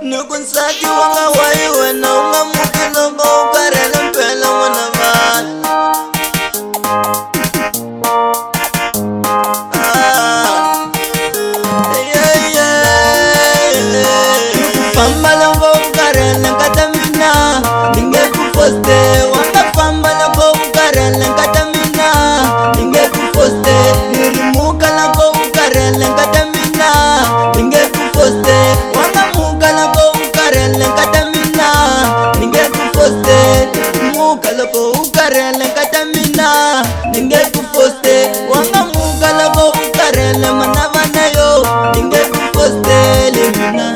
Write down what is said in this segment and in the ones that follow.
Nukunsaki wanga wai wena unga mukilo go ukarele mpela wana vana. Nukufamba lango ukarele nkatamina, ninge kufoste wanga famba lango ukarele nkatamina, ninge kufoste nirimuka lango ukarele nkatamina, ninge kufoste wanga muka lango ukarele nkatamina, ninge kufoste muka lango ukarele nkatamina, ninge kufoste wanga muka lango ukarele manavana yo, ninge kufoste limina.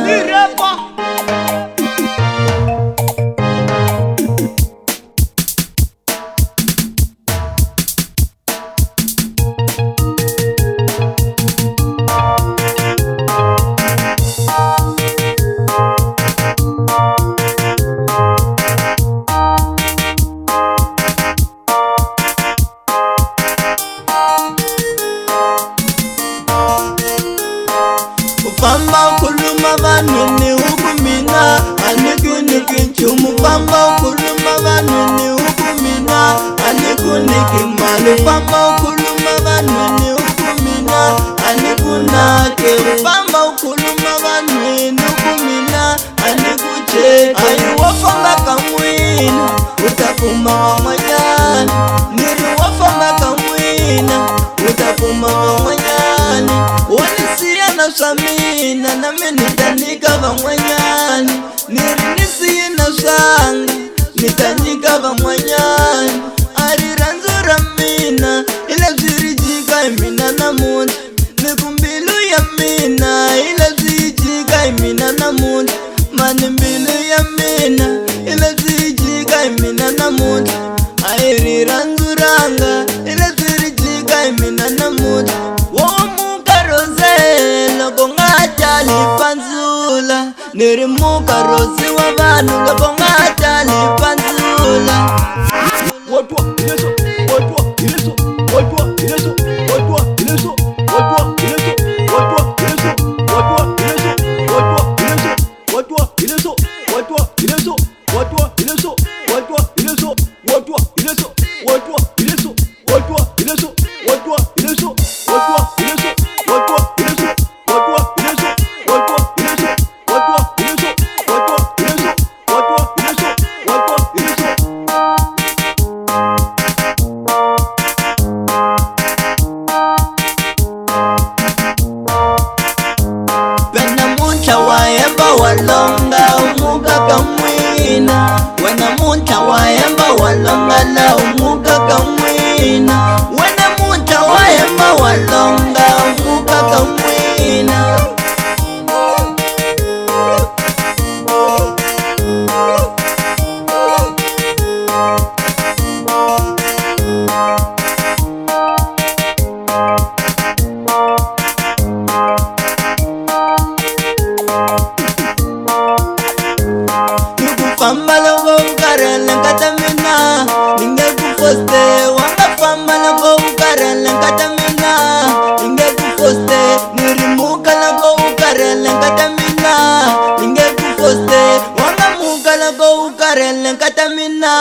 Famba kuluma vanuni hukumina, anikuniki nchumu. Famba kuluma vanuni hukumina, anikuniki mali. Famba kuluma vanuni hukumina, anikunake. Famba kuluma vanuni hukumina, anikuche. Ayuwafamba kamwina, utafuma wa manyani. Niriwafamba kamwina, utafuma wa manyani. Wanisiya na samina na menitanika vamwanyani. Nirinisiye na sanga nitanika vamwanyani. Ariranzura mina ila zirijika imina na mundi. Nikumbilu ya mina ila zirijika imina na mundi. Manimbilu ya mina ila zirijika imina na mundi. Ariranzuranga ila zirijika imina na mundi. Nirimuka rosi wa vanu loko ngata lipanzula. Watwa ileso, watwa ileso, watwa ileso, watwa ileso, watwa ileso, watwa ileso, watwa ileso, watwa ileso, watwa ileso, watwa ileso, watwa ileso, watwa ileso, watwa ileso, watwa ileso, watwa ileso, watwa ileso, watwa ileso, watwa ileso, watwa ileso, watwa ileso. Walonga umuga kamwina, wena munta waemba walonga la umuga kamwina, wena munta waemba walonga umuga kamwina. Famba lango ukarele nkatamina, ninge kufoste wanga famba lango ukarele nkatamina, ninge kufoste nirimuka lango ukarele nkatamina, ninge kufoste wanga muka lango ukarele nkatamina.